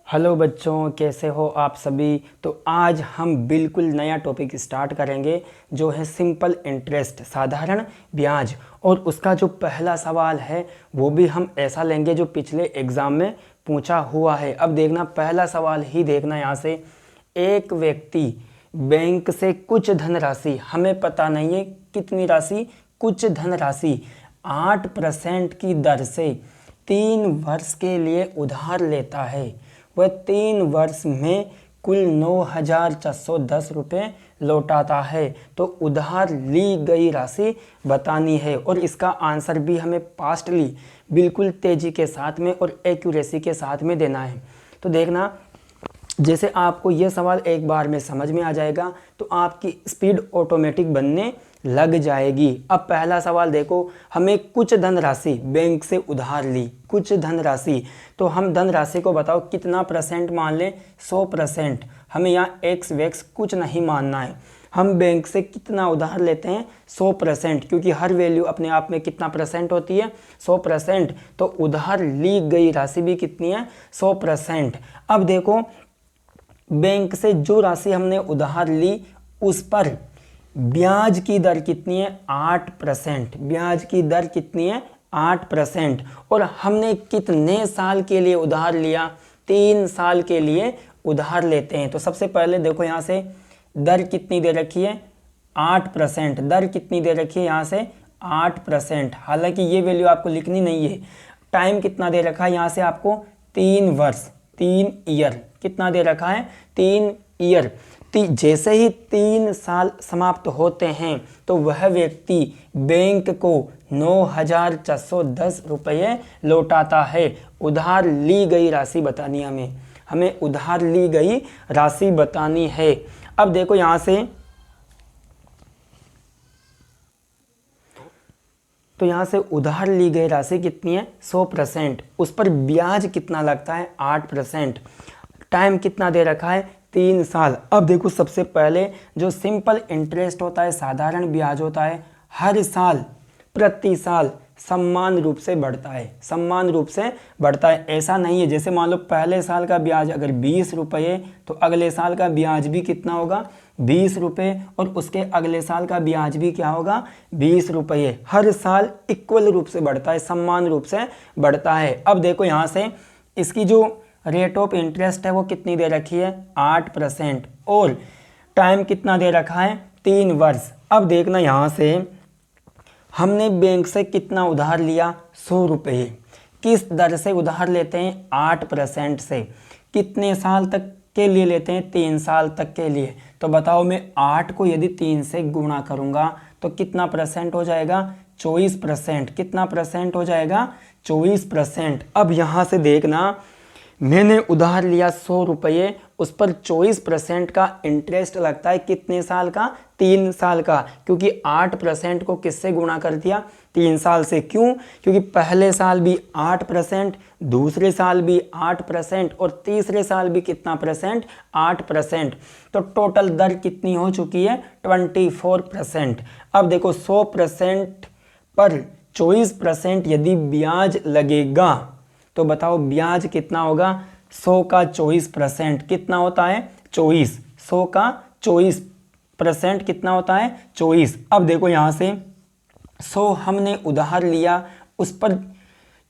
Hello बच्चों, कैसे हो आप सभी। तो आज हम बिल्कुल नया टॉपिक स्टार्ट करेंगे जो है सिंपल इंटरेस्ट, साधारण ब्याज। और उसका जो पहला सवाल है वो भी हम ऐसा लेंगे जो पिछले एग्ज़ाम में पूछा हुआ है। अब देखना, पहला सवाल ही देखना यहाँ से। एक व्यक्ति बैंक से कुछ धनराशि, हमें पता नहीं है कितनी राशि, कुछ धनराशि 8% की दर से 3 वर्ष के लिए उधार लेता है। वह 3 वर्ष में कुल 9,410 रुपये लौटाता है। तो उधार ली गई राशि बतानी है और इसका आंसर भी हमें पास्टली बिल्कुल तेज़ी के साथ में और एक्यूरेसी के साथ में देना है। तो देखना, जैसे आपको यह सवाल एक बार में समझ में आ जाएगा तो आपकी स्पीड ऑटोमेटिक बनने लग जाएगी। अब पहला सवाल देखो, हमें कुछ धनराशि बैंक से उधार ली, कुछ धनराशि। तो हम धनराशि को बताओ कितना परसेंट मान लें, 100%। हमें यहाँ एक्स वेक्स कुछ नहीं मानना है। हम बैंक से कितना उधार लेते हैं, 100%, क्योंकि हर वैल्यू अपने आप में कितना परसेंट होती है, 100%। तो उधार ली गई राशि भी कितनी है, 100%। अब देखो, बैंक से जो राशि हमने उधार ली उस पर ब्याज की दर कितनी है, 8%। ब्याज की दर कितनी है, 8%। और हमने कितने साल के लिए उधार लिया, 3 साल के लिए उधार लेते हैं। तो सबसे पहले देखो यहाँ से दर कितनी दे रखी है, 8%। दर कितनी दे रखी है यहाँ से, 8%। हालांकि ये वैल्यू आपको लिखनी नहीं है। टाइम कितना दे रखा है यहाँ से आपको, 3 वर्ष, 3 ईयर। कितना दे रखा है, 3 ईयर। जैसे ही 3 साल समाप्त होते हैं तो वह व्यक्ति बैंक को 9,410 रुपये लौटाता है। उधार ली गई राशि बतानी है हमें उधार ली गई राशि बतानी है। अब देखो यहाँ से, तो यहाँ से उधार ली गई राशि कितनी है, 100%। उस पर ब्याज कितना लगता है, 8%। टाइम कितना दे रखा है, 3 साल। अब देखो, सबसे पहले जो सिंपल इंटरेस्ट होता है, साधारण ब्याज होता है, हर साल प्रति साल समान रूप से बढ़ता है, समान रूप से बढ़ता है। ऐसा नहीं है जैसे मान लो पहले साल का ब्याज अगर 20 रुपये तो अगले साल का ब्याज भी कितना होगा, 20 रुपये। और उसके अगले साल का ब्याज भी क्या होगा, 20 रुपये। हर साल इक्वल रूप से बढ़ता है, समान रूप से बढ़ता है। अब देखो यहाँ से इसकी जो रेट ऑफ इंटरेस्ट है वो कितनी दे रखी है, 8%। और टाइम कितना दे रखा है, 3 वर्ष। अब देखना यहाँ से हमने बैंक से कितना उधार लिया, 100 रुपये। किस दर से उधार लेते हैं, 8% से। कितने साल तक के लिए लेते हैं, 3 साल तक के लिए। तो बताओ, मैं 8 को यदि 3 से गुणा करूँगा तो कितना परसेंट हो जाएगा, 24%। कितना परसेंट हो जाएगा, 24%। अब यहाँ से देखना, मैंने उधार लिया 100 रुपये, उस पर 24% का इंटरेस्ट लगता है। कितने साल का, 3 साल का। क्योंकि 8% को किससे गुणा कर दिया, 3 साल से। क्यों, क्योंकि पहले साल भी 8%, दूसरे साल भी 8% और तीसरे साल भी कितना परसेंट, 8%। तो टोटल दर कितनी हो चुकी है, 24%। अब देखो, 100% पर 24% यदि ब्याज लगेगा तो बताओ ब्याज कितना होगा, 100 का 24% कितना होता है, 24। 100 का 24% कितना होता है, 24। अब देखो यहाँ से 100 हमने उधार लिया, उस पर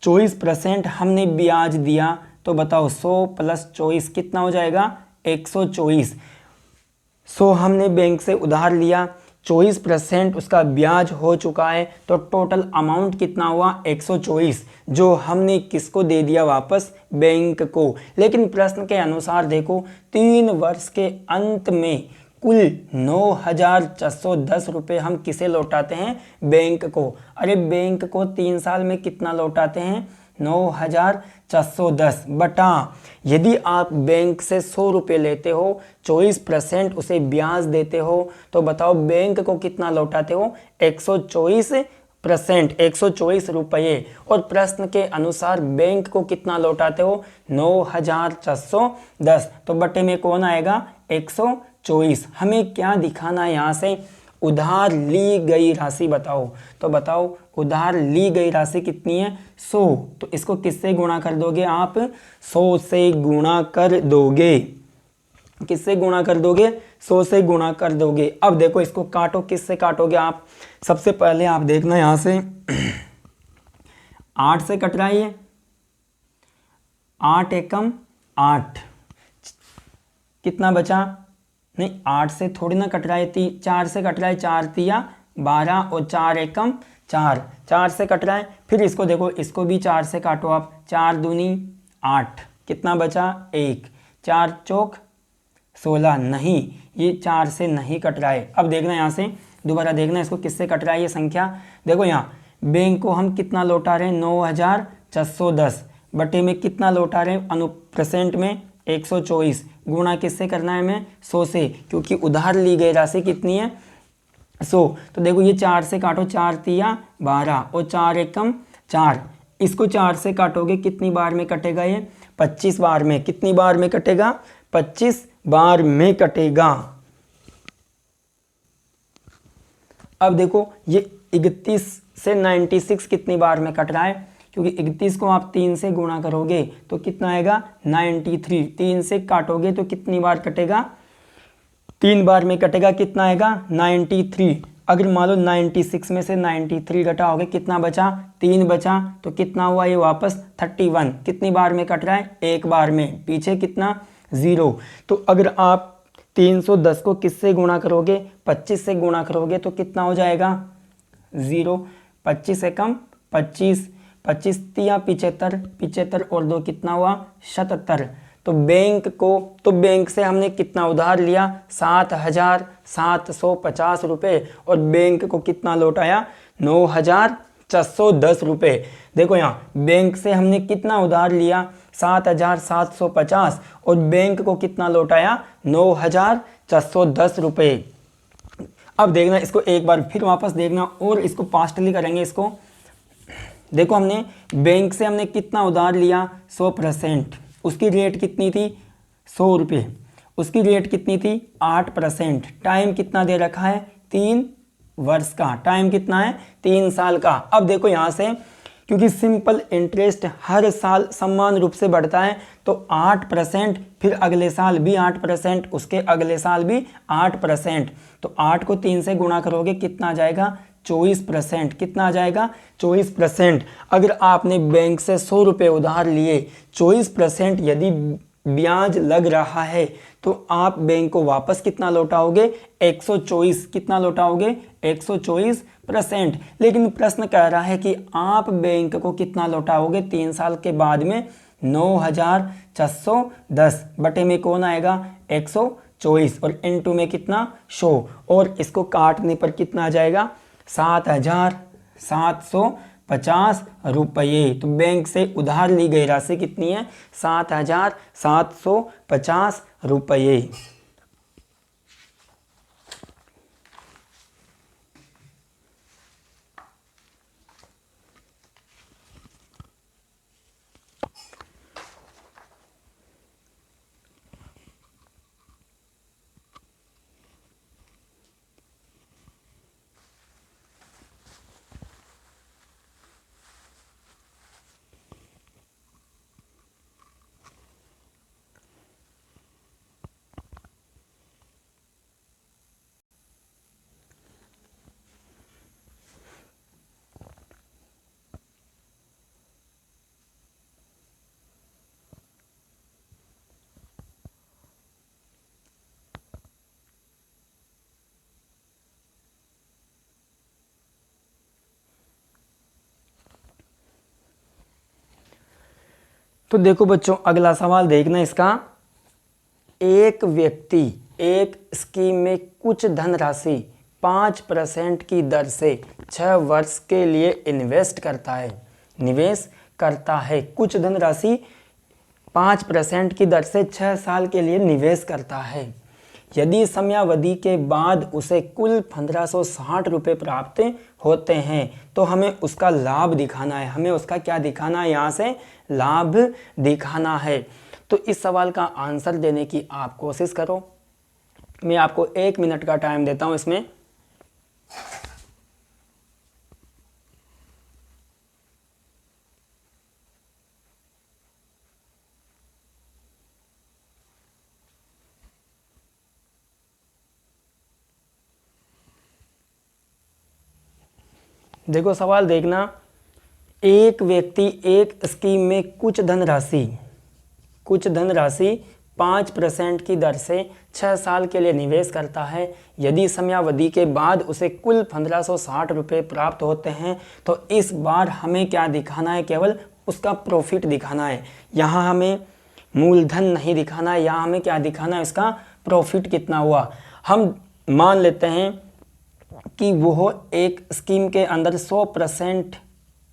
24% हमने ब्याज दिया। तो बताओ 100 + 24 कितना हो जाएगा, 124। 100 हमने बैंक से उधार लिया, 24% उसका ब्याज हो चुका है। तो टोटल अमाउंट कितना हुआ, 124, जो हमने किसको दे दिया वापस, बैंक को। लेकिन प्रश्न के अनुसार देखो, 3 वर्ष के अंत में कुल 9,410 रुपये हम किसे लौटाते हैं, बैंक को। अरे बैंक को 3 साल में कितना लौटाते हैं, 9,410 बटा, यदि आप बैंक से 100 रुपये लेते हो, 24% उसे ब्याज देते हो, तो बताओ बैंक को कितना लौटाते हो, 124%, 124 रुपये। और प्रश्न के अनुसार बैंक को कितना लौटाते हो, 9,410। तो बटे में कौन आएगा, 124। हमें क्या दिखाना है यहाँ से, उधार ली गई राशि बताओ। तो बताओ उधार ली गई राशि कितनी है 100। तो इसको किससे गुणा कर दोगे आप 100 से गुणा कर दोगे। किससे गुणा कर दोगे 100 से गुणा कर दोगे। अब देखो इसको काटो, किससे काटोगे आप। सबसे पहले आप देखना यहां से 8 से कट रहा है ये 8 एकम 8 कितना बचा, नहीं 8 से थोड़ी ना कट रहा है 4 से कट रहा है 4 तिया 12 और 4 एकम 4 4 से कट रहा है। फिर इसको देखो इसको भी 4 से काटो आप 4 दूनी 8 कितना बचा 1 4 चौक 16 नहीं ये 4 से नहीं कट रहा है। अब देखना यहाँ से दोबारा देखना इसको किससे कट रहा है ये संख्या। देखो यहाँ बैंक को हम कितना लौटा रहे हैं 9610 बटे में कितना लौटा रहे हैं अनुप्रसेंट में 124 गुणा किससे करना है हमें 100 से, क्योंकि उधार ली गई राशि कितनी है 100। तो देखो ये 4 से काटो 4 तिया 12 और 4 एकम 4 इसको 4 से काटोगे कितनी बार में कटेगा ये 25 बार में। कितनी बार में कटेगा 25 बार में कटेगा। अब देखो ये 31 से 96 कितनी बार में कट रहा है, क्योंकि 31 को आप 3 से गुणा करोगे तो कितना आएगा 93। 3 से काटोगे तो कितनी बार कटेगा 3 बार में कटेगा। कितना आएगा 93। अगर मान लो 96 में से 93 घटाओगे कितना बचा 3 बचा, तो कितना हुआ ये वापस 31। कितनी बार में कट रहा है 1 बार में, पीछे कितना 0। तो अगर आप 310 को किससे गुणा करोगे 25 से गुणा करोगे तो कितना हो जाएगा 0। 25 एकम 25 25 तिया 75 75 और 2 कितना हुआ 77। तो बैंक से हमने कितना उधार लिया 7,750 रुपये और बैंक को कितना लौटाया 9,410 रुपये। देखो यहाँ बैंक से हमने कितना उधार लिया 7,750 और बैंक को कितना लौटाया 9,410 रुपये। अब देखना इसको एक बार फिर वापस देखना और इसको पास्टली करेंगे इसको। देखो हमने बैंक से हमने कितना उधार लिया 100%, उसकी रेट कितनी थी 100 रुपये, उसकी रेट कितनी थी 8%। टाइम कितना दे रखा है 3 वर्ष का, टाइम कितना है 3 साल का। अब देखो यहाँ से क्योंकि सिंपल इंटरेस्ट हर साल समान रूप से बढ़ता है तो 8%, फिर अगले साल भी 8%, उसके अगले साल भी 8%। तो 8 को 3 से गुणा करोगे कितना आ जाएगा 24%। कितना आ जाएगा 24%। अगर आपने बैंक से 100 रुपये उधार लिए 24% यदि ब्याज लग रहा है तो आप बैंक को वापस कितना लौटाओगे 124। कितना लौटाओगे 124%। लेकिन प्रश्न कह रहा है कि आप बैंक को कितना लौटाओगे 3 साल के बाद में 9,410 बटे में कौन आएगा 124 और इनटू में कितना 100 और इसको काटने पर कितना आ जाएगा 7,750 रुपये। तो बैंक से उधार ली गई राशि कितनी है 7,750 रुपये। तो देखो बच्चों अगला सवाल देखना इसका। एक व्यक्ति एक स्कीम में कुछ धनराशि 5% की दर से 6 वर्ष के लिए निवेश करता है। कुछ धनराशि 5% की दर से 6 साल के लिए निवेश करता है। यदि समयावधि के बाद उसे कुल 1560 रुपये प्राप्त होते हैं तो हमें उसका लाभ दिखाना है। हमें उसका क्या दिखाना है, यहाँ से लाभ दिखाना है। तो इस सवाल का आंसर देने की आप कोशिश करो। मैं आपको 1 मिनट का टाइम देता हूँ इसमें। देखो सवाल देखना, एक व्यक्ति एक स्कीम में कुछ धनराशि 5% की दर से 6 साल के लिए निवेश करता है। यदि समयावधि के बाद उसे कुल 1560 रुपये प्राप्त होते हैं तो इस बार हमें क्या दिखाना है, केवल उसका प्रॉफिट दिखाना है। यहाँ हमें मूलधन नहीं दिखाना है, यहाँ हमें क्या दिखाना है, उसका प्रॉफिट कितना हुआ। हम मान लेते हैं कि वो एक स्कीम के अंदर 100%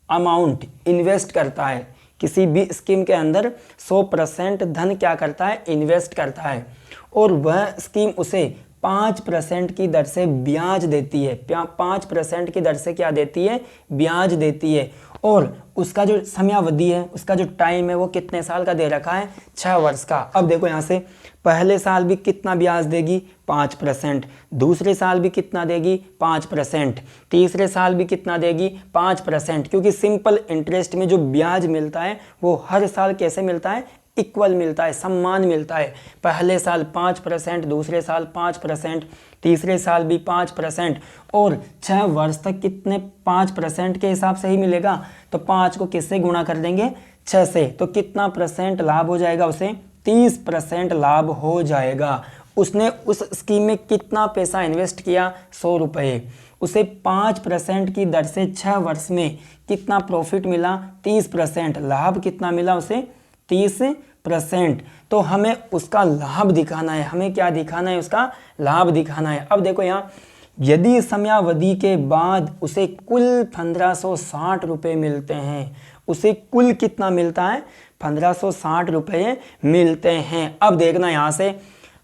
अमाउंट इन्वेस्ट करता है, किसी भी स्कीम के अंदर 100% धन क्या करता है, इन्वेस्ट करता है, और वह स्कीम उसे 5% की दर से ब्याज देती है। 5% की दर से क्या देती है, ब्याज देती है। और उसका जो समयावधि है, उसका जो टाइम है, वो कितने साल का दे रखा है, 6 वर्ष का। अब देखो यहाँ से पहले साल भी कितना ब्याज देगी, 5%, दूसरे साल भी कितना देगी, 5%, तीसरे साल भी कितना देगी, 5%, क्योंकि सिंपल इंटरेस्ट में जो ब्याज मिलता है वो हर साल कैसे मिलता है, इक्वल मिलता है, समान मिलता है। पहले साल 5%, दूसरे साल 5%, तीसरे साल भी 5%, और 6 वर्ष तक कितने 5% के हिसाब से ही मिलेगा। तो 5 को किससे गुणा कर देंगे, 6 से, तो कितना परसेंट लाभ हो जाएगा उसे, 30% लाभ हो जाएगा। उसने उस स्कीम में कितना पैसा इन्वेस्ट किया, 100 रुपये, उसे 5% की दर से 6 वर्ष में कितना प्रॉफिट मिला, 30%, लाभ कितना मिला उसे, 30%। तो हमें उसका लाभ दिखाना है, हमें क्या दिखाना है, उसका लाभ दिखाना है। अब देखो यहाँ, यदि समयावधि के बाद उसे कुल 1560 रुपये मिलते हैं, उसे कुल कितना मिलता है, 1560 रुपये मिलते हैं। अब देखना यहाँ से,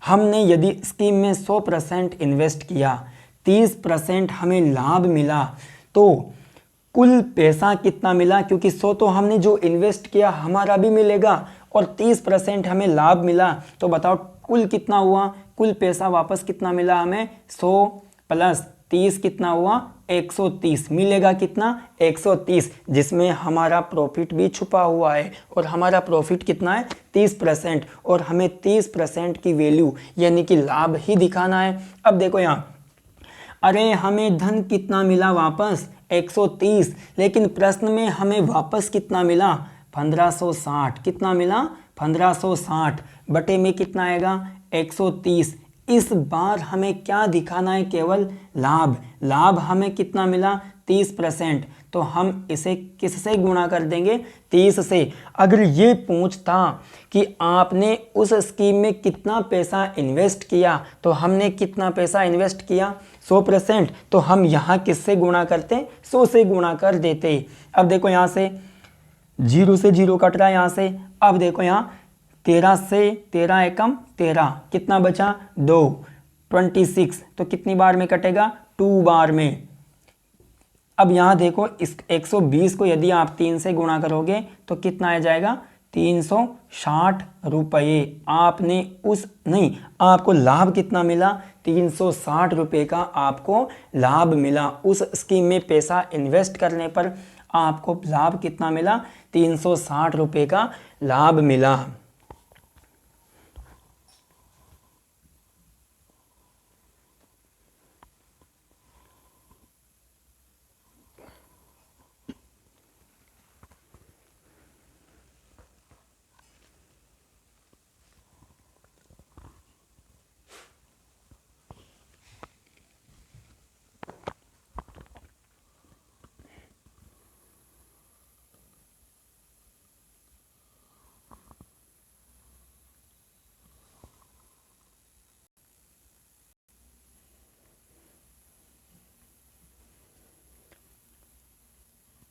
हमने यदि स्कीम में 100% इन्वेस्ट किया, 30% हमें लाभ मिला, तो कुल पैसा कितना मिला, क्योंकि 100 तो हमने जो इन्वेस्ट किया हमारा भी मिलेगा और 30% हमें लाभ मिला, तो बताओ कुल कितना हुआ, कुल पैसा वापस कितना मिला हमें, 100 प्लस 30 कितना हुआ, 130 मिलेगा, कितना, 130, जिसमें हमारा प्रॉफिट भी छुपा हुआ है। और हमारा प्रॉफिट कितना है, 30%, और हमें 30% की वैल्यू यानी कि लाभ ही दिखाना है। अब देखो यहाँ, अरे हमें धन कितना मिला वापस, 130, लेकिन प्रश्न में हमें वापस कितना मिला, 1560, कितना मिला, 1560 बटे में कितना आएगा, 130। इस बार हमें क्या दिखाना है, केवल लाभ। लाभ हमें कितना मिला, 30%, तो हम इसे किससे गुणा कर देंगे, 30 से। अगर ये पूछता कि आपने उस स्कीम में कितना पैसा इन्वेस्ट किया, तो हमने कितना पैसा इन्वेस्ट किया, 100%, तो हम यहाँ किससे गुणा करते, 100 से गुणा कर देते। अब देखो यहाँ से 0 से 0 कट रहा है यहाँ से। अब देखो यहाँ 13 से 13 एकम 13, कितना बचा, 2, 26, तो कितनी बार में कटेगा, 2 बार में। अब यहाँ देखो, इस 120 को यदि आप 3 से गुणा करोगे तो कितना आ जाएगा, 360 रुपये। आपने आपको लाभ कितना मिला, 360 रुपये का आपको लाभ मिला। उस स्कीम में पैसा इन्वेस्ट करने पर आपको लाभ कितना मिला, 360 रुपये का लाभ मिला।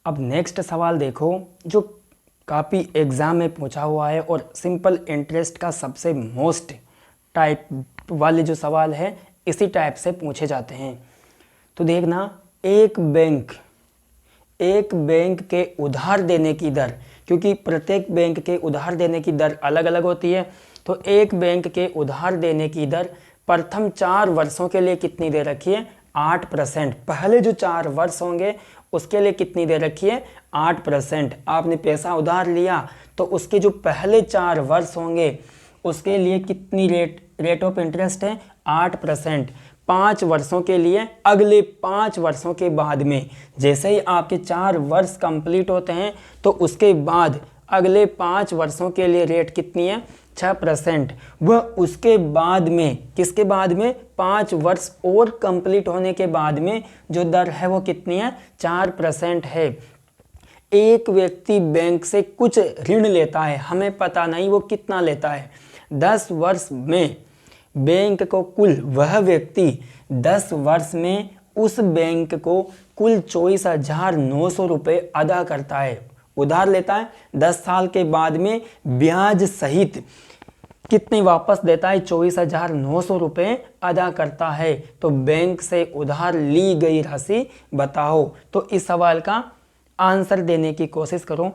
अब नेक्स्ट सवाल देखो, जो काफ़ी एग्ज़ाम में पूछा हुआ है और सिंपल इंटरेस्ट का सबसे मोस्ट टाइप वाले जो सवाल है इसी टाइप से पूछे जाते हैं। तो देखना, एक बैंक के उधार देने की दर, क्योंकि प्रत्येक बैंक के उधार देने की दर अलग अलग होती है, तो एक बैंक के उधार देने की दर प्रथम 4 वर्षों के लिए कितनी दे रखी है, 8%। पहले जो 4 वर्ष होंगे उसके लिए कितनी दे रखी है, 8%। आपने पैसा उधार लिया तो उसके जो पहले 4 वर्ष होंगे उसके लिए कितनी रेट ऑफ इंटरेस्ट है, 8%। 5 वर्षों के लिए, अगले 5 वर्षों के बाद में, जैसे ही आपके 4 वर्ष कंप्लीट होते हैं तो उसके बाद अगले 5 वर्षों के लिए रेट कितनी है, 6%। वह उसके बाद में, किसके बाद में, 5 वर्ष और कंप्लीट होने के बाद में जो दर है वो कितनी है, 4% है। एक व्यक्ति बैंक से कुछ ऋण लेता है, हमें पता नहीं वो कितना लेता है। 10 वर्ष में बैंक को कुल, वह व्यक्ति 10 वर्ष में उस बैंक को कुल 24,900 रुपये अदा करता है, उधार लेता है। 10 साल के बाद में ब्याज सहित कितने वापस देता है, 24,900 रुपये अदा करता है। तो बैंक से उधार ली गई राशि बताओ। तो इस सवाल का आंसर देने की कोशिश करो।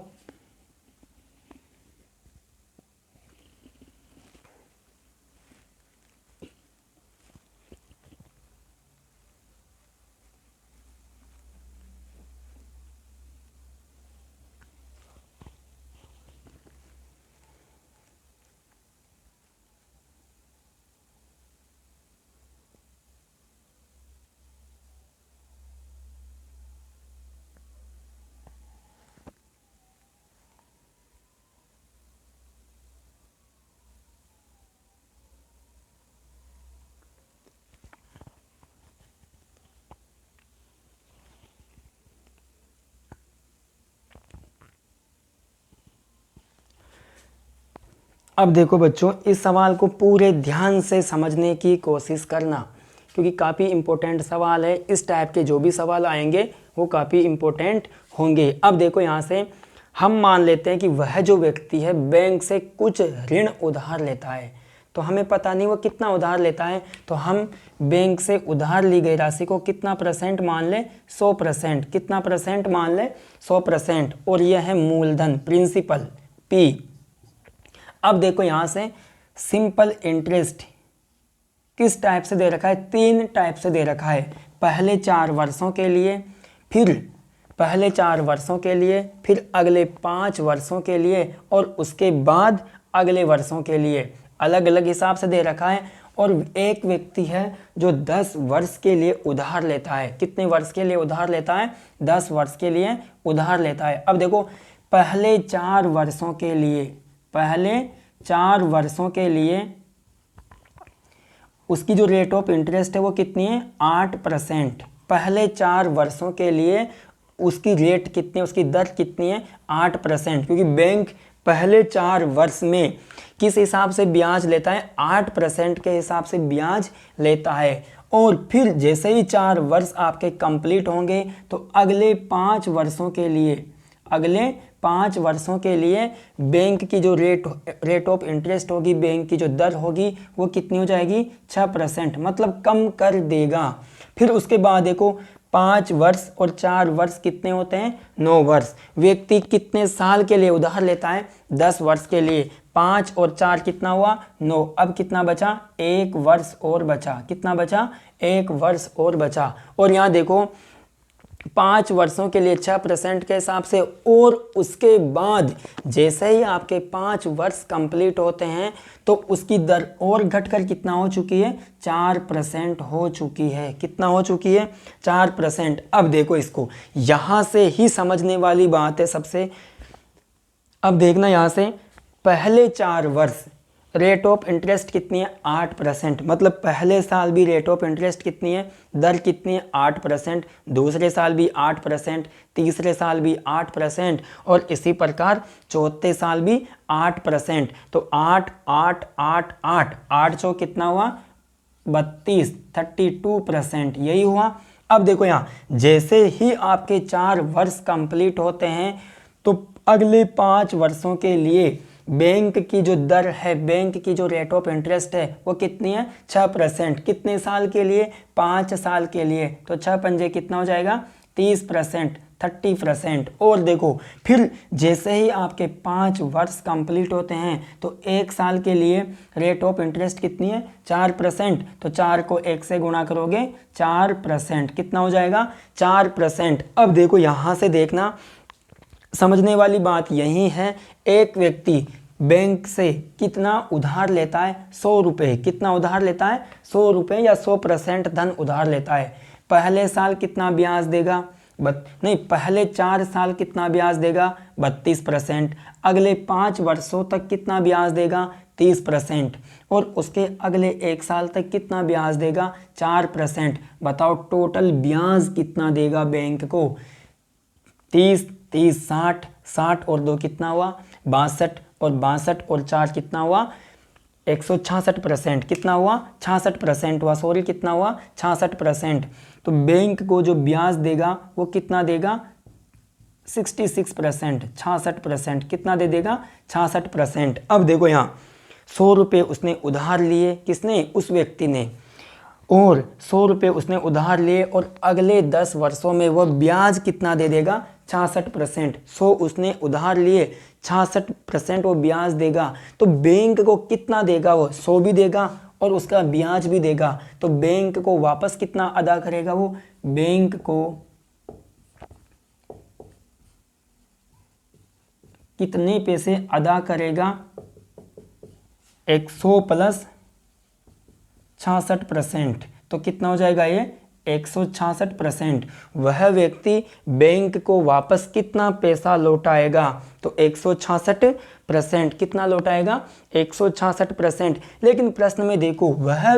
अब देखो बच्चों, इस सवाल को पूरे ध्यान से समझने की कोशिश करना, क्योंकि काफ़ी इम्पोर्टेंट सवाल है। इस टाइप के जो भी सवाल आएंगे वो काफ़ी इम्पोर्टेंट होंगे। अब देखो यहाँ से हम मान लेते हैं कि वह जो व्यक्ति है बैंक से कुछ ऋण उधार लेता है, तो हमें पता नहीं वो कितना उधार लेता है, तो हम बैंक से उधार ली गई राशि को कितना परसेंट मान ले, 100%। कितना परसेंट मान ले, 100%। और यह है मूलधन, प्रिंसिपल P। अब देखो यहाँ से सिंपल इंटरेस्ट किस टाइप से दे रखा है, 3 टाइप से दे रखा है। पहले 4 वर्षों के लिए, फिर पहले 4 वर्षों के लिए, फिर अगले 5 वर्षों के लिए, और उसके बाद अगले वर्षों के लिए अलग अलग हिसाब से दे रखा है। और एक व्यक्ति है जो 10 वर्ष के लिए उधार लेता है। कितने वर्ष के लिए उधार लेता है, 10 वर्ष के लिए उधार लेता है। अब देखो पहले 4 वर्षों के लिए, पहले 4 वर्षों के लिए उसकी जो रेट ऑफ इंटरेस्ट है वो कितनी है, 8%। पहले 4 वर्षों के लिए उसकी रेट कितनी है, उसकी दर कितनी है, 8%। क्योंकि बैंक पहले 4 वर्ष में किस हिसाब से ब्याज लेता है, 8% के हिसाब से ब्याज लेता है। और फिर जैसे ही 4 वर्ष आपके कंप्लीट होंगे तो अगले 5 वर्षों के लिए, अगले 5 वर्षों के लिए बैंक की जो रेट ऑफ इंटरेस्ट होगी, बैंक की जो दर होगी वो कितनी हो जाएगी, 6%। मतलब कम कर देगा। फिर उसके बाद देखो 5 वर्ष और 4 वर्ष कितने होते हैं, 9 वर्ष। व्यक्ति कितने साल के लिए उधार लेता है, 10 वर्ष के लिए। 5 और 4 कितना हुआ, 9। अब कितना बचा, 1 वर्ष और बचा। कितना बचा, 1 वर्ष और बचा। और यहाँ देखो 5 वर्षों के लिए 6% के हिसाब से, और उसके बाद जैसे ही आपके 5 वर्ष कंप्लीट होते हैं तो उसकी दर और घटकर कितना हो चुकी है, 4% हो चुकी है। कितना हो चुकी है, 4%। अब देखो इसको यहाँ से ही समझने वाली बात है सबसे। अब देखना यहाँ से पहले 4 वर्ष रेट ऑफ इंटरेस्ट कितनी है, 8%। मतलब पहले साल भी रेट ऑफ इंटरेस्ट कितनी है, दर कितनी है, 8%। दूसरे साल भी 8%, तीसरे साल भी 8%, और इसी प्रकार चौथे साल भी 8%। तो 8 8 8 8 8 चौ कितना हुआ, 32, 32%। यही हुआ। अब देखो यहाँ जैसे ही आपके 4 वर्ष कंप्लीट होते हैं तो अगले 5 वर्षों के लिए बैंक की जो दर है, बैंक की जो रेट ऑफ इंटरेस्ट है वो कितनी है, 6%। कितने साल के लिए, 5 साल के लिए। तो 6 पंजे कितना हो जाएगा, 30%, 30%। और देखो फिर जैसे ही आपके 5 वर्ष कंप्लीट होते हैं तो 1 साल के लिए रेट ऑफ इंटरेस्ट कितनी है, 4%। तो 4 को 1 से गुणा करोगे, 4%। कितना हो जाएगा, 4%। अब देखो यहाँ से देखना समझने वाली बात यही है, एक व्यक्ति बैंक से कितना उधार लेता है? 100 रुपये। कितना उधार लेता है? 100 रुपये या 100% धन उधार लेता है। पहले साल कितना ब्याज देगा? नहीं, पहले 4 साल कितना ब्याज देगा? 32%। अगले 5 वर्षों तक कितना ब्याज देगा? 30%। और उसके अगले 1 साल तक कितना ब्याज देगा? 4%। बताओ टोटल ब्याज कितना देगा बैंक को? 30 30 60, 60 और 2 कितना हुआ? 62, और 62 और 4 कितना हुआ? 166%। कितना हुआ? 66% हुआ। सॉरी, कितना हुआ? 66%। तो बैंक को जो ब्याज देगा वो कितना देगा? 66%, 66%। कितना दे देगा? 66%। अब देखो यहाँ 100 रुपये उसने उधार लिए। किसने? उस व्यक्ति ने। और 100 रुपये उसने उधार लिए और अगले 10 वर्षों में वह ब्याज कितना दे देगा? 66%। 100 उसने उधार लिए, 66% वो ब्याज देगा। तो बैंक को कितना देगा? वो 100 भी देगा और उसका ब्याज भी देगा। तो बैंक को वापस कितना अदा करेगा? वो बैंक को कितने पैसे अदा करेगा? 100 प्लस 66%। तो कितना हो जाएगा ये? 166%। वह व्यक्ति बैंक को वापस कितना पैसा लौटाएगा? तो 166%। कितना लौटाएगा? 166%। लेकिन प्रश्न में देखो, वह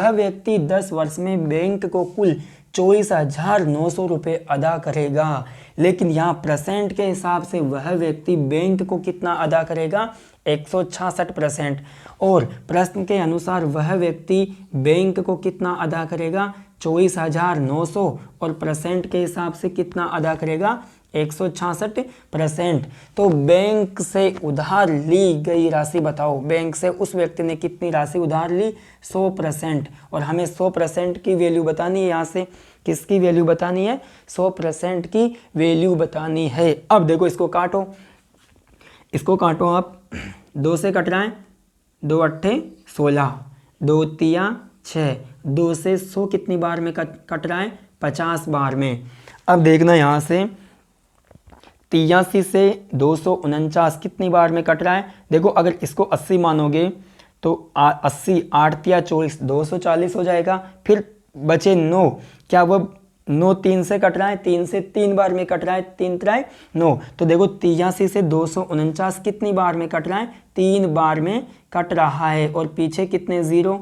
व्यक्ति 10 वर्ष में बैंक को कुल 24,900 रुपये अदा करेगा। लेकिन यहाँ परसेंट के हिसाब से वह व्यक्ति बैंक को कितना अदा करेगा? 166%। और प्रश्न के अनुसार वह व्यक्ति बैंक को कितना अदा करेगा? 24,900। और परसेंट के हिसाब से कितना अदा करेगा? 166%। तो बैंक से उधार ली गई राशि बताओ। बैंक से उस व्यक्ति ने कितनी राशि उधार ली? 100%। और हमें 100% की वैल्यू बतानी है। यहाँ से किसकी वैल्यू बतानी है? 100% की वैल्यू बतानी है। अब देखो इसको काटो, इसको काटो आप। 2 से कट रहा है, 2 अट्ठे 16, 2 तिया 6, 2 से 100 कितनी बार में कट रहा है? 50 बार में। अब देखना यहाँ से 83 से 249 कितनी बार में कट रहा है? देखो अगर इसको 80 मानोगे तो 80, 8 तिया 24, 240 हो जाएगा। फिर बचे 9, क्या वो 9 3 से कट रहा है? 3 से 3 बार में कट रहा है, 3 3 9। तो देखो 83 से 249 कितनी बार में कट रहा है? 3 बार में कट रहा है। और पीछे कितने जीरो?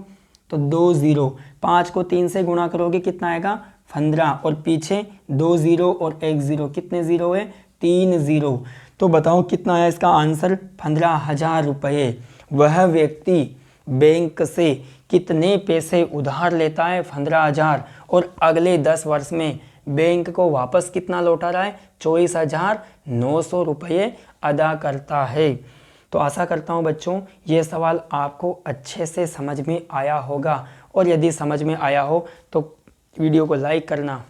तो 2 जीरो। 5 को 3 से गुणा करोगे कितना आएगा? 15। और पीछे 2 जीरो और 1 जीरो, कितने जीरो है? 3 जीरो। तो बताओ कितना आया इसका आंसर? 15,000 रुपये। वह व्यक्ति बैंक से कितने पैसे उधार लेता है? 15,000। और अगले 10 वर्ष में बैंक को वापस कितना लौटा रहा है? 24,900 रुपये अदा करता है। तो आशा करता हूँ बच्चों ये सवाल आपको अच्छे से समझ में आया होगा। और यदि समझ में आया हो तो वीडियो को लाइक करना।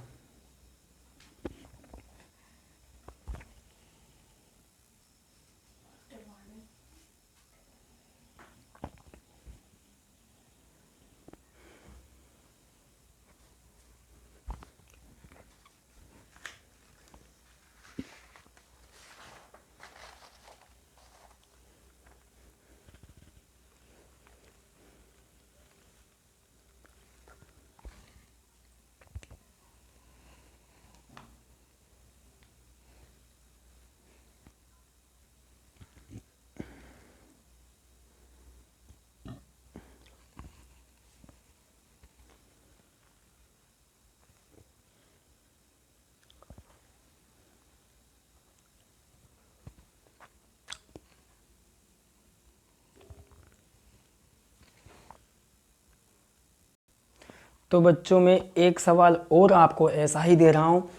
तो बच्चों मैं एक सवाल और आपको ऐसा ही दे रहा हूँ।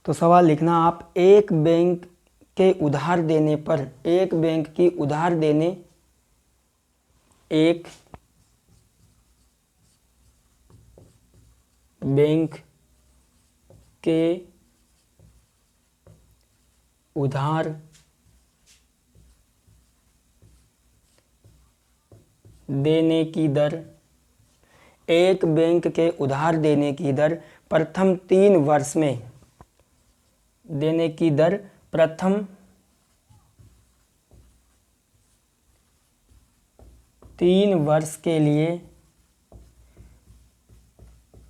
तो सवाल लिखना आप। एक बैंक के उधार देने पर, एक बैंक की उधार देने, एक बैंक के उधार देने की दर, एक बैंक के उधार देने की दर प्रथम 3 वर्ष में देने की दर प्रथम 3 वर्ष के लिए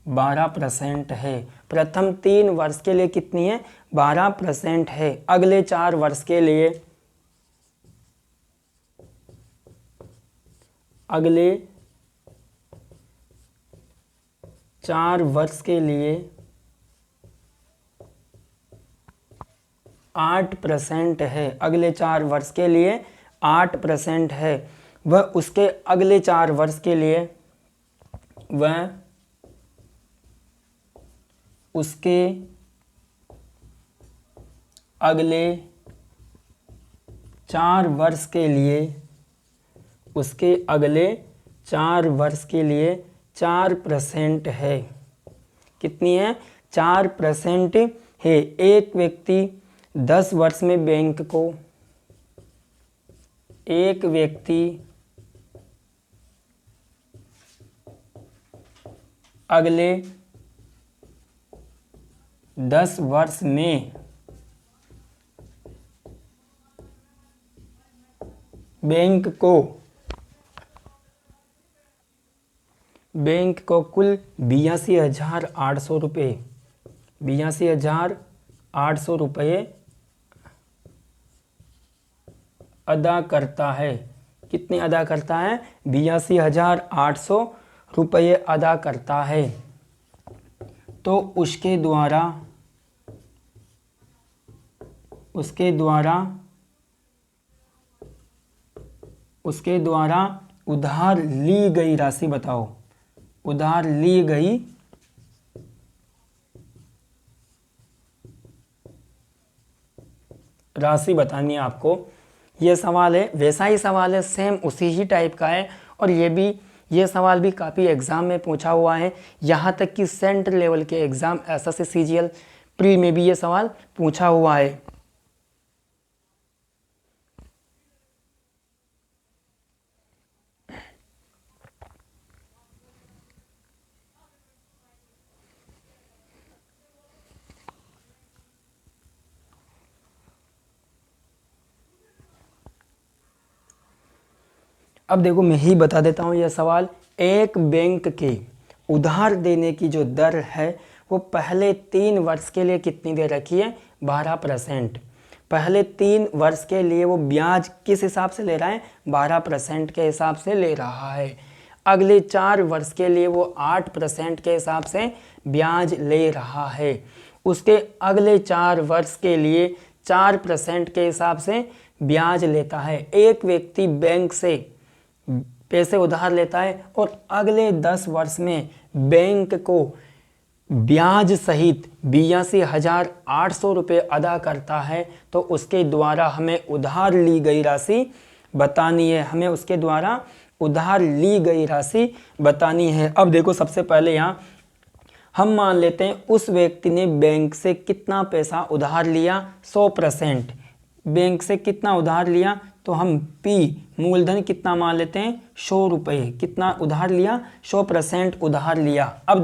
12% है। प्रथम 3 वर्ष के लिए कितनी है? 12% है। अगले 4 वर्ष के लिए, अगले 4 वर्ष के लिए 8% है। अगले 4 वर्ष के लिए 8% है। वह उसके अगले 4 वर्ष के लिए, वह उसके अगले 4 वर्ष के लिए, उसके अगले 4 वर्ष के लिए 4% है। कितनी है? 4% है। एक व्यक्ति 10 वर्ष में बैंक को, एक व्यक्ति अगले 10 वर्ष में बैंक को कुल 82,800 रुपये, 82,800 रुपये अदा करता है। कितने अदा करता है? 82,800 रुपये अदा करता है। तो उसके द्वारा उधार ली गई राशि बताओ। उधार ली गई राशि बतानी है आपको। ये सवाल है, वैसा ही सवाल है, सेम उसी ही टाइप का है। और ये सवाल भी काफ़ी एग्ज़ाम में पूछा हुआ है। यहाँ तक कि सेंट्रल लेवल के एग्ज़ाम एसएससी सीजीएल प्री में भी ये सवाल पूछा हुआ है। अब देखो मैं ही बता देता हूँ यह सवाल। एक बैंक के उधार देने की जो दर है वो पहले 3 वर्ष के लिए कितनी दे रखी है? 12%। पहले 3 वर्ष के लिए वो ब्याज किस हिसाब से ले रहा है? 12% के हिसाब से ले रहा है। अगले 4 वर्ष के लिए वो 8% के हिसाब से ब्याज ले रहा है। उसके अगले 4 वर्ष के लिए 4% के हिसाब से ब्याज लेता है। एक व्यक्ति बैंक से पैसे उधार लेता है और अगले 10 वर्ष में बैंक को ब्याज सहित 82,800 रुपये अदा करता है। तो उसके द्वारा हमें उधार ली गई राशि बतानी है। हमें उसके द्वारा उधार ली गई राशि बतानी है। अब देखो सबसे पहले यहाँ हम मान लेते हैं उस व्यक्ति ने बैंक से कितना पैसा उधार लिया? 100%। बैंक से कितना उधार लिया? तो हम P मूलधन कितना मान लेते हैं? 100 रुपये। कितना उधार लिया? 100% उधार लिया। अब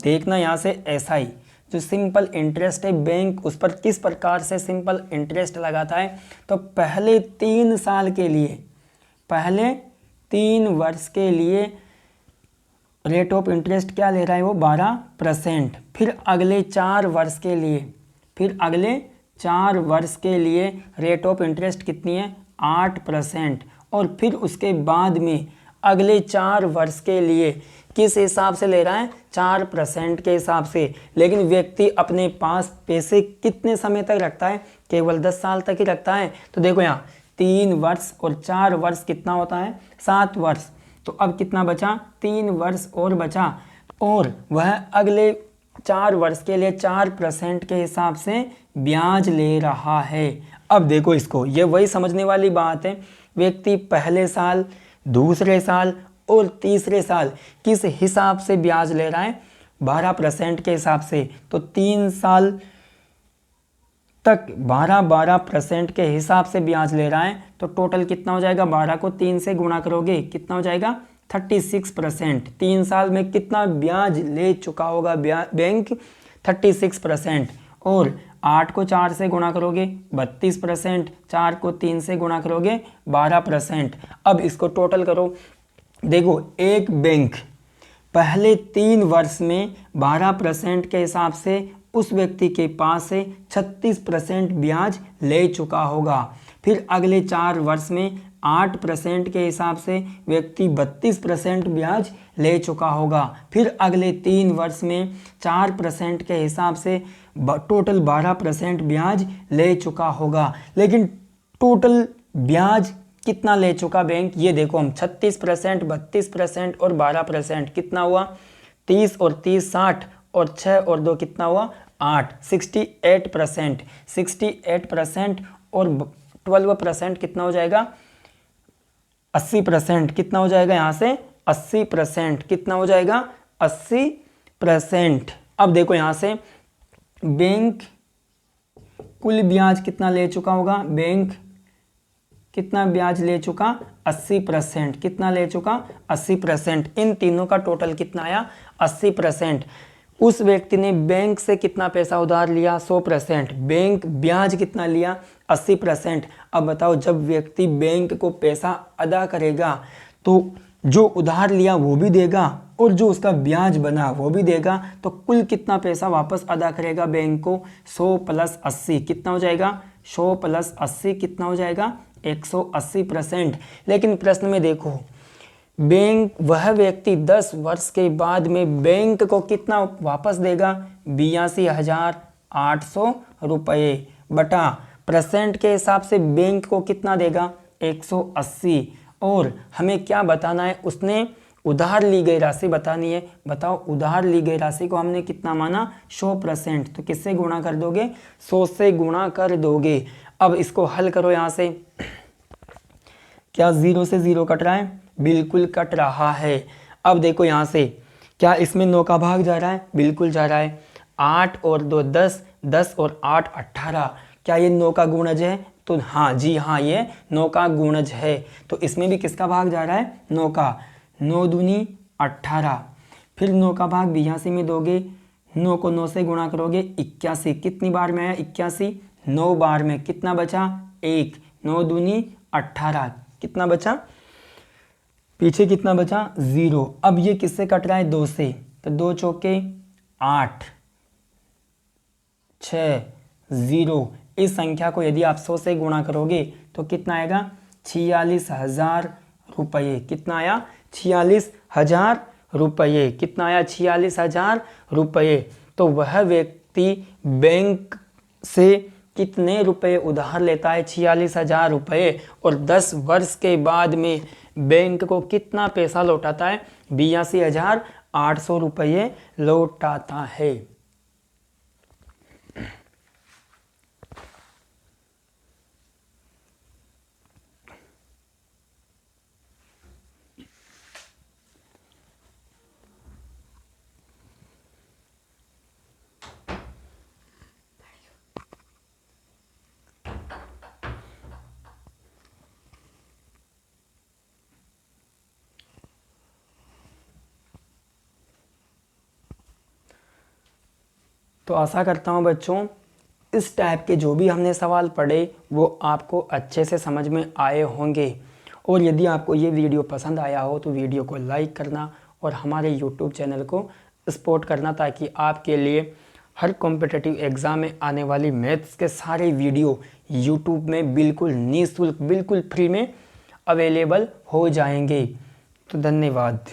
देखना यहाँ से SI जो सिंपल इंटरेस्ट है, बैंक उस पर किस प्रकार से सिंपल इंटरेस्ट लगाता है। तो पहले 3 साल के लिए, पहले 3 वर्ष के लिए रेट ऑफ इंटरेस्ट क्या ले रहा है? वो 12%। फिर अगले 4 वर्ष के लिए, रेट ऑफ इंटरेस्ट कितनी है? 8%। और फिर उसके बाद में अगले 4 वर्ष के लिए किस हिसाब से ले रहा है? 4% के हिसाब से। लेकिन व्यक्ति अपने पास पैसे कितने समय तक रखता है? केवल 10 साल तक ही रखता है। तो देखो यहाँ 3 वर्ष और 4 वर्ष कितना होता है? 7 वर्ष। तो अब कितना बचा? 3 वर्ष और बचा। और वह अगले 4 वर्ष के लिए 4% के हिसाब से ब्याज ले रहा है। अब देखो इसको, ये वही समझने वाली बात है। व्यक्ति पहले साल, दूसरे साल और तीसरे साल किस हिसाब से ब्याज ले रहा है? 12% के हिसाब से। तो 3 साल तक 12% के हिसाब से ब्याज ले रहा है। तो टोटल कितना हो जाएगा? 12 को 3 से गुणा करोगे कितना हो जाएगा? 36%। 3 साल में कितना ब्याज ले चुका होगा बैंक? 36%। और 8 को 4 से गुणा करोगे 32%, 4 को 3 से गुणा करोगे 12%। अब इसको टोटल करो, देखो एक बैंक पहले 3 वर्ष में 12% के हिसाब से उस व्यक्ति के पास से 36% ब्याज ले चुका होगा। फिर अगले 4 वर्ष में 8% के हिसाब से व्यक्ति 32% ब्याज ले चुका होगा। फिर अगले 3 वर्ष में 4% के हिसाब से टोटल 12% ब्याज ले चुका होगा। लेकिन टोटल ब्याज कितना ले चुका बैंक, ये देखो हम 36%, 32% और 12% कितना हुआ 30 और 30 60 और 6 और 2 कितना हुआ 8 68%। 68% और 12% कितना हो जाएगा 80%। कितना हो जाएगा यहाँ से 80%। कितना हो जाएगा 80%। अब देखो यहाँ से बैंक कुल ब्याज कितना ले चुका होगा, बैंक कितना ब्याज ले चुका 80%। कितना ले चुका 80%। इन तीनों का टोटल कितना आया 80%। उस व्यक्ति ने बैंक से कितना पैसा उधार लिया 100%। बैंक ब्याज कितना लिया 80%। अब बताओ जब व्यक्ति बैंक को पैसा अदा करेगा तो जो उधार लिया वो भी देगा और जो उसका ब्याज बना वो भी देगा, तो कुल कितना पैसा वापस अदा करेगा बैंक को 100 + 80। कितना हो जाएगा 100 + 80 कितना हो जाएगा 180%। लेकिन प्रश्न में देखो बैंक वह व्यक्ति 10 वर्ष के बाद में बैंक को कितना वापस देगा 82,800 रुपये बटा परसेंट के हिसाब से बैंक को कितना देगा 180। और हमें क्या बताना है, उसने उधार ली गई राशि बतानी है। बताओ उधार ली गई राशि को हमने कितना माना 100%, तो किससे गुणा कर दोगे 100 से गुणा कर दोगे। अब इसको हल करो। यहाँ से क्या 0 से 0 कट रहा है, बिल्कुल कट रहा है। अब देखो यहाँ से क्या इसमें 9 का भाग जा रहा है, बिल्कुल जा रहा है। 8 और 2 10, 10 और 8 18। क्या ये 9 का गुणज है, तो हाँ जी हाँ ये 9 का गुणज है। तो इसमें भी किसका भाग जा रहा है 9 का। 9 दूनी 18। फिर 9 का भाग 82 में दोगे, 9 को 9 से गुणा करोगे 81। कितनी बार में आया 81 9 बार में। कितना बचा 1। 9 दूनी 18। कितना बचा पीछे कितना बचा 0। अब ये किससे कट रहा है 2 से, तो 2 चौके 8 6 0। इस संख्या को यदि आप 100 से गुणा करोगे तो कितना आएगा 46,000 रुपये। कितना आया 46,000 रुपये। कितना आया 46,000 रुपये। तो वह व्यक्ति बैंक से कितने रुपए उधार लेता है 46,000 रुपये, और 10 वर्ष के बाद में बैंक को कितना पैसा लौटाता है 82,800 रुपये लौटाता है। तो आशा करता हूँ बच्चों इस टाइप के जो भी हमने सवाल पढ़े वो आपको अच्छे से समझ में आए होंगे। और यदि आपको ये वीडियो पसंद आया हो तो वीडियो को लाइक करना और हमारे यूट्यूब चैनल को सपोर्ट करना, ताकि आपके लिए हर कॉम्पिटिटिव एग्ज़ाम में आने वाली मैथ्स के सारे वीडियो यूट्यूब में बिल्कुल निःशुल्क बिल्कुल फ्री में अवेलेबल हो जाएंगे। तो धन्यवाद।